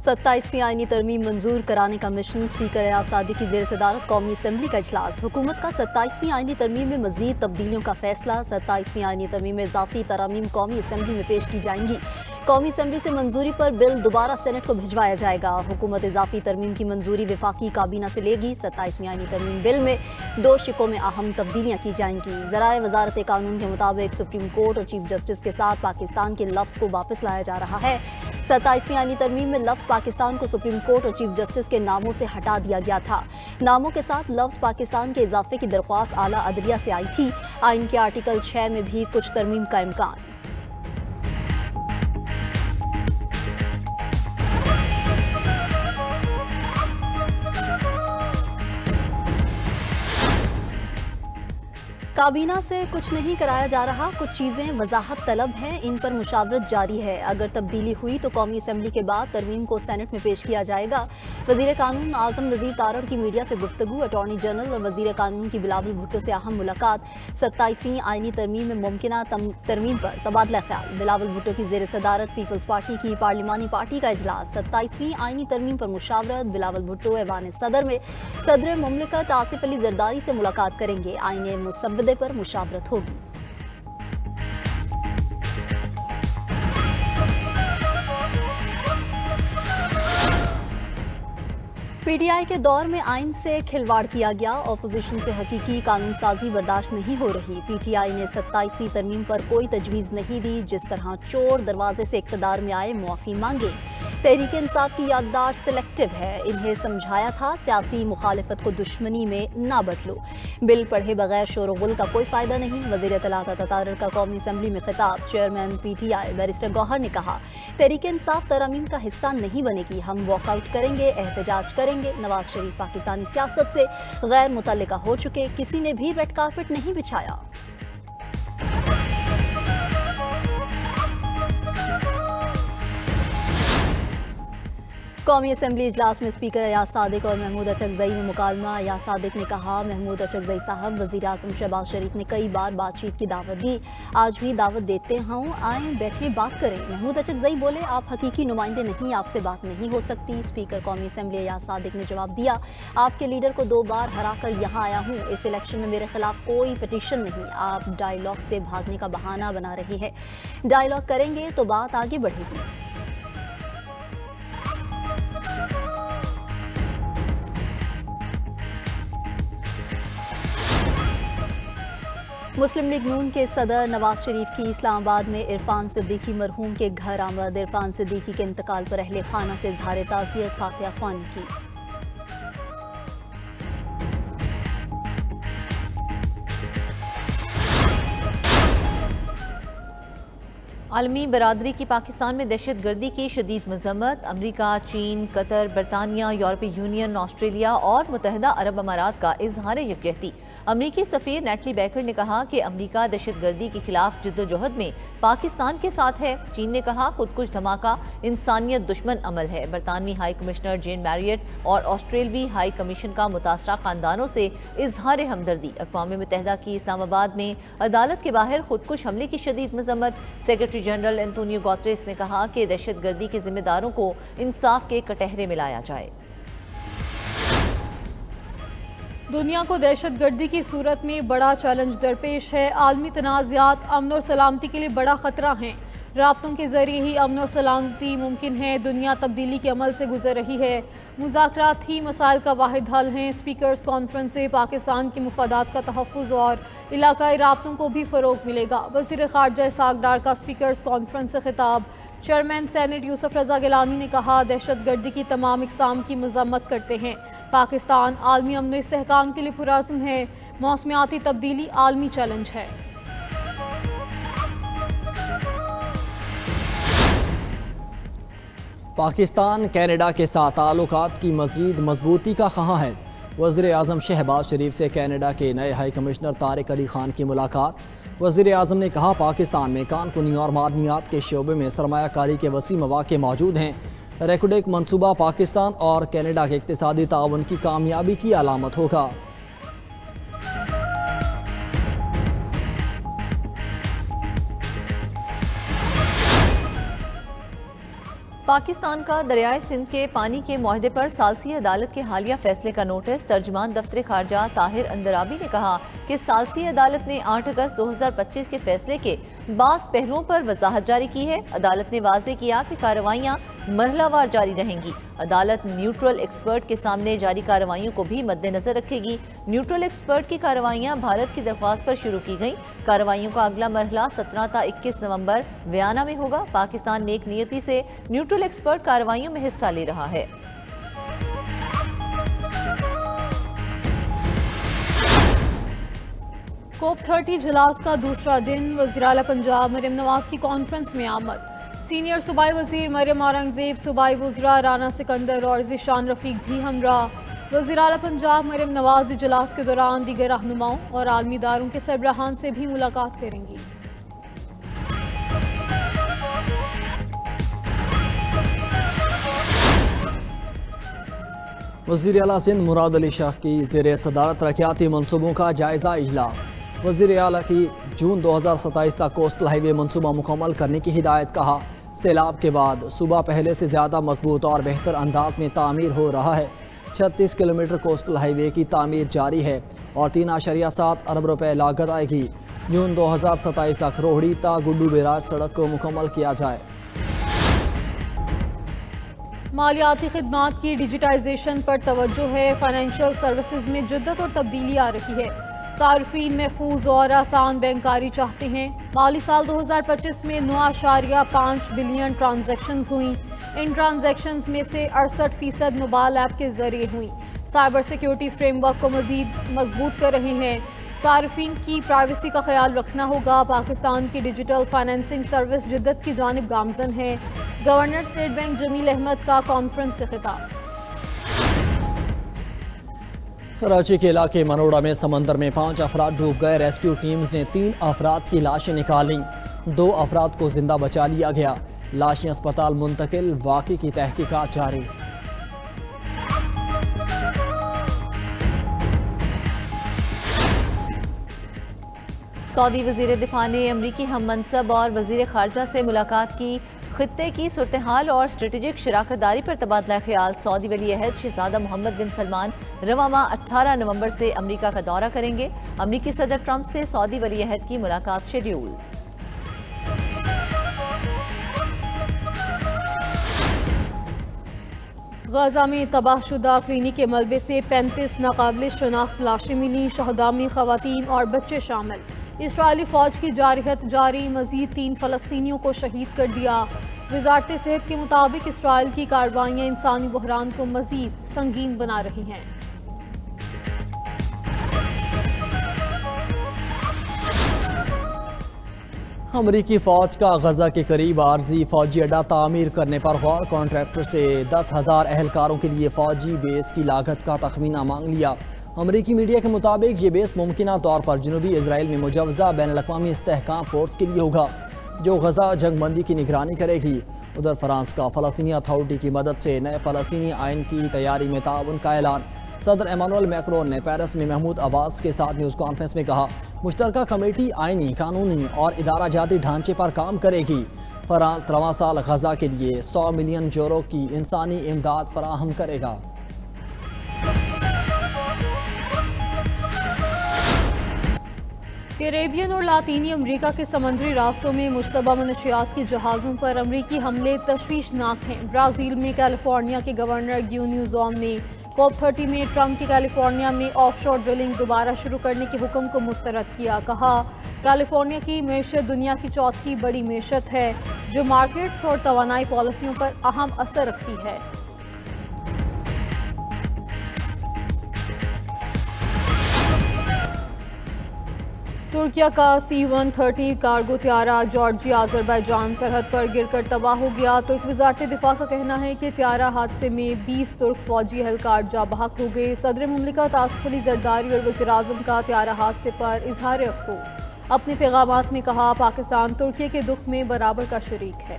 27वीं आईनी तरमीम मंजूर कराने का मिशन। स्पीकर एयाज सादिक की ज़ेर सदारत कौमी असम्बली का इजलास। हुकूमत का 27वीं आईनी तरमीम में मजीद तब्दीलियों का फैसला। 27वीं आईनी तरमीम में इजाफी तरामीम कौमी असम्बली में पेश की जाएंगी। कौमी असम्बली से मंजूरी पर बिल दोबारा सेनेट को भिजवाया जाएगा। हुकूमत इजाफी तरमीम की मंजूरी वफाकी काबीना से लेगी। 27वीं आईनी तरमीम बिल में 2 शिकों में अहम तब्दीलियाँ की जाएंगी। ज़राए वजारत कानून के मुताबिक सुप्रीम कोर्ट और चीफ जस्टिस के साथ पाकिस्तान के लफ्ज़ को वापस लाया जा रहा है। 27वीं आईनी तरमीम में लफ्ज़ पाकिस्तान को सुप्रीम कोर्ट और चीफ जस्टिस के नामों से हटा दिया गया था। नामों के साथ लफ्ज़ पाकिस्तान के इजाफे की दरख्वास्त आला अदलिया से आई थी। आइन के आर्टिकल 6 में भी कुछ तरमीम का इम्कान। काबीना से कुछ नहीं कराया जा रहा, कुछ चीज़ें वजाहत तलब हैं, इन पर मुशावरत जारी है। अगर तब्दीली हुई तो कौमी असम्बली के बाद तरमीम को सेनेट में पेश किया जाएगा। वज़ीर कानून आज़म नज़ीर तारड़ की मीडिया से गुफ्तगू। अटॉर्नी जनरल और वज़ीर कानून की बिलावल भुट्टो से अहम मुलाकात। 27वीं आईनी तरमीम में मुमकिना तरमीम पर तबादला ख्याल। बिलावल भुट्टो की ज़ेर सदारत पीपल्स पार्टी की पार्लिमानी पार्टी का इजलास। 27वीं आईनी तरमीम पर मुशावरत। बिलावल भुट्टो ऐवान सदर में सदर मुमलिकत आसिफ अली जरदारी से मुलाकात करेंगे। आईने मुसव्वदे पर मुशावरत होगी। पीटीआई के दौर में आइन से खिलवाड़ किया गया। ऑपोजिशन से हकीकी कानून साजी बर्दाश्त नहीं हो रही। पीटीआई ने 27वीं तरमीम पर कोई तजवीज़ नहीं दी। जिस तरह चोर दरवाजे से इक़्तिदार में आए मुआफ़ी मांगे। तहरीक इंसाफ की याददाश्त सिलेक्टिव है। इन्हें समझाया था सियासी मुखालिफत को दुश्मनी में ना बदलो। बिल पढ़े बगैर शोर गुल का कोई फ़ायदा नहीं। वज़ीर इत्तलात तारड़ का कौमी असम्बली में खिताब। चेयरमैन पीटीआई बैरिस्टर गौहर ने कहा, तहरीक इंसाफ तरामीम का हिस्सा नहीं बनेगी। हम वॉकआउट करेंगे, एहतजाज करेंगे। नवाज शरीफ पाकिस्तानी सियासत से गैर मुतल्लिका हो चुके, किसी ने भी रेड कार्पेट नहीं बिछाया। कौमी असम्बली इजलास में स्पीकर एयाज सादिक और महमूद अचकज़ई में मुकालमा। एयाज सादिक ने कहा, महमूद अचकज़ई साहब, वज़ीर आज़म शहबाज शरीफ ने कई बार बातचीत की दावत दी, आज भी दावत देते हूँ, आएँ बैठे बात करें। महमूद अचकज़ई बोले, आप हकीकी नुमाइंदे नहीं, आपसे बात नहीं हो सकती। स्पीकर कौमी असम्बली एयाज सादिक ने जवाब दिया, आपके लीडर को 2 बार हरा कर यहाँ आया हूँ। इस इलेक्शन में मेरे खिलाफ कोई पिटीशन नहीं। आप डायलॉग से भागने का बहाना बना रही है। डायलॉग करेंगे तो बात आगे बढ़ेगी। मुस्लिम लीग नून के सदर नवाज शरीफ की इस्लामाबाद में इरफान सिद्दीकी मरहूम के घर आमद। इरफान सिद्दीकी के इंतकाल पर अहले खाना से इज़हार ताज़ियत फातिहा ख्वानी की। आलमी बरादरी की पाकिस्तान में दहशत गर्दी की शदीद मजम्मत। अमरीका, चीन, कतर, बरतानिया, यूरोपीय यूनियन, ऑस्ट्रेलिया और मुत्तहिदा अरब अमारात का इजहार यकजहती। अमरीकी सफ़ीर नेटली बैकर ने कहा कि अमरीका दहशत गर्दी के खिलाफ जद्दोजहद में पाकिस्तान के साथ है। चीन ने कहा, खुदकुश धमाका इंसानियत दुश्मन अमल है। बरतानवी हाई कमिश्नर जेन मैरियट और ऑस्ट्रेलवी हाई कमीशन का मुतासरा खानदानों से इजहार हमदर्दी। अक़वाम मुत्तहिदा की इस्लामाबाद में अदालत के बाहर खुदकुश हमले की शदीद मजम्मत। सेक्रेटरी जनरल एंटोनियो गुतेरेस ने कहा कि दहशत गर्दी के जिम्मेदारों को इंसाफ के कटहरे में लाया जाए। दुनिया को दहशत गर्दी की सूरत में बड़ा चैलेंज दरपेश है। आलमी तनाज़ात अमन और सलामती के लिए बड़ा ख़तरा हैं। राब्तों के ज़रिए ही अमन और सलामती मुमकिन है। दुनिया तब्दीली के अमल से गुजर रही है। मुज़ाकरात ही मसाइल का वाहिद हल हैं। स्पीकर्स कॉन्फ्रेंस से पाकिस्तान के मुफादात का तहफ़्फ़ुज़ और इलाकाई राब्तों को भी फ़रोग़ मिलेगा। वज़ीर ख़ारजा इसहाक़ डार का स्पीकर्स कॉन्फ्रेंस से खिताब। चेयरमैन सेनेट यूसुफ रज़ा गिलानी ने कहा, दहशत गर्दी की तमाम इक़साम की मज़म्मत करते हैं। पाकिस्तान आलमी अमन व इस्तेहकाम के लिए पुरअज़्म है। मौसमियाती तब्दीली आलमी चैलेंज है। पाकिस्तान कैनेडा के साथ ताल्लुकात की मज़ीद मजबूती का ख़्वाह है। वज़ीर आज़म शहबाज शरीफ से कैनेडा के नए हाई कमिश्नर तारिक अली खान की मुलाकात। वज़ीर आज़म ने कहा, पाकिस्तान में कानकुनी और मादनियात के शोबे में सरमायाकारी के वसी मौक़े मौजूद हैं। रेकुडेक मनसूबा पाकिस्तान और कैनेडा के इक़्तिसादी ताउन की कामयाबी की अलामत होगा। पाकिस्तान का दरियाए सिंध के पानी के मुआहदे पर सालसी अदालत के हालिया फैसले का नोटिस। तर्जुमान दफ्तर खारजा ताहिर अंदराबी ने कहा कि सालसी अदालत ने 8 अगस्त 2025 के फैसले के बास पहलुओं पर वजाहत जारी की है। अदालत ने वाज़ेह किया कि कार्रवाइयाँ मरहलावार जारी रहेंगी। अदालत न्यूट्रल एक्सपर्ट के सामने जारी कार्रवाइयों को भी मद्देनजर रखेगी। न्यूट्रल एक्सपर्ट की कार्रवाइयाँ भारत की दरख्वास्त पर शुरू की गई। कार्रवाइयों का अगला मरहला 17 ता 21 नवंबर वियना में होगा। पाकिस्तान नेक नियति से न्यूट्रल एक्सपर्ट कार्रवाइयों में हिस्सा ले रहा है। COP30 इजलास का दूसरा दिन। वज़ीर आला पंजाब मरियम नवाज की कॉन्फ्रेंस में आमद। सीनियर सूबाई वज़ीर मरियम औरंगज़ेब, सूबाई वज़रा राना सिकंदर और ज़ीशान रफ़ीक भी हमरा। वज़ीर आला पंजाब मरियम नवाज इजलास के दौरान दीगर रहनुमाओं और आलमी इदारों के सरबराहान से भी मुलाकात करेंगी। वज़ीर आला सिंध मुराद अली शाह की ज़ेर सदारत तरक्याती मनसूबों का जायज़ा इजलास। वज़ीर आला की जून 2027 तक कोस्टल हाईवे मनसूबा मुकम्मल करने की हिदायत। कहा सैलाब के बाद सूबा पहले से ज़्यादा मजबूत और बेहतर अंदाज में तामीर हो रहा है। 36 किलोमीटर कोस्टल हाईवे की तामीर जारी है और 3.7 अरब रुपए लागत आएगी। जून 2027 तक रोहड़ी ता गुड्डू बैराज सड़क को मुकम्मल किया जाए। मालियाती खिदमात की डिजिटाइजेशन पर तवज्जो है। फाइनेंशियल सर्विसेज में जुद्दत और तब्दीली आ रही है। सार्फिन महफूज और आसान बैंककारी चाहते हैं। माली साल 2025 में 9.5 बिलियन ट्रांजैक्शंस हुई। इन ट्रांजैक्शंस में से 68% मोबाइल ऐप के जरिए हुई। साइबर सिक्योरिटी फ्रेमवर्क को मजीद मजबूत कर रहे हैं। सार्फिन की प्राइवेसी का ख्याल रखना होगा। पाकिस्तान की डिजिटल फाइनेंसिंग सर्विस जिद्दत की जानिब गामजन है। Governor State Bank Jameel Ahmad का कॉन्फ्रेंस से खिताब। कराची के इलाके मनोड़ा में समंदर में 5 अफराद डूब गए। रेस्क्यू टीम्स ने 3 अफराद की लाशें निकाली। 2 अफराद को जिंदा बचा लिया गया। लाशें अस्पताल मुंतकिल। वाक़ई की तहकीकात जारी। सऊदी वज़ीर दिफा ने अमरीकी हम मनसब और वज़ीर खारजा से मुलाकात की। खित्ते की सूरत हाल और स्ट्रेटेजिक शराकतदारी पर तबादला ख्याल। सऊदी वली अहद शहजादा मोहम्मद बिन सलमान रवां माह 18 नवंबर से अमरीका का दौरा करेंगे। अमरीकी सदर ट्रंप से सऊदी वली अहद की मुलाकात शेड्यूल। गजा में तबाहशुदा क्लिनिक के मलबे से 35 नाकाबिल शनाख्त लाशें मिली। शहदा में खवातीन और बच्चे शामिल। इस्राएली फौज की जारहत जारी। मजीद 3 फ़लस्तीनियों को शहीद कर दिया। वज़ारत सेहत के मुताबिक इसराइल की कार्रवाइयाँ इंसानी बहरान को मजीद संगीन बना रही हैं। अमरीकी फ़ौज का गजा के करीब आर्जी फ़ौजी अड्डा तामीर करने पर गौर। कॉन्ट्रैक्टर से 10,000 अहलकारों के लिए फ़ौजी बेस की लागत का तखमीना मांग लिया। अमरीकी मीडिया के मुताबिक ये बेस मुमकिना तौर पर जनूबी इसराइल में मुजवज़ा बैनुल-अक़वामी इस्तेहकाम फोर्स के लिए होगा जो गजा जंगबंदी की निगरानी करेगी। उधर फ्रांस का फ़लस्तीनी अथॉरिटी की मदद से नए फ़लस्तीनी आइन की तैयारी में ताउन का ऐलान। सदर एमानुएल मैक्रोन ने पेरिस में महमूद अब्बास के साथ न्यूज़ कॉन्फ्रेंस में कहा मुश्तरका कमेटी आइनी, कानूनी और इदारा जाती ढांचे पर काम करेगी। फ्रांस रवां साल गजा के लिए 100 मिलियन यूरो की इंसानी इमदाद फराहम करेगा। कैरेबियन और लातीनी अमेरिका के समुद्री रास्तों में मुश्तबा मनशियात के जहाज़ों पर अमरीकी हमले तशवीशनाक हैं। ब्राज़ील में कैलिफोर्निया के गवर्नर ग्यू न्यूज़ॉम ने COP30 में ट्रंप की कैलिफोर्निया में ऑफशोर ड्रिलिंग दोबारा शुरू करने के हुक्म को मुस्तरद किया। कहा कैलिफोर्निया की मैशत दुनिया की चौथी बड़ी मैशत है जो मार्केट्स और तवानाई पॉलिसियों पर अहम असर रखती है। तुर्किया का C-130 कार्गो त्यारा जॉर्जिया अजरबैजान सरहद पर गिरकर तबाह हो गया। तुर्क वज़ारत दिफा का कहना है कि त्यारा हादसे में 20 तुर्क फौजी एहलकार जा बहक हो गए। सदर मुमलिकत आसिफ अली जरदारी और वज़ीर आज़म का त्यारा हादसे पर इजहार अफसोस। अपने पैगामात में कहा पाकिस्तान तुर्की के दुख में बराबर का शरीक है।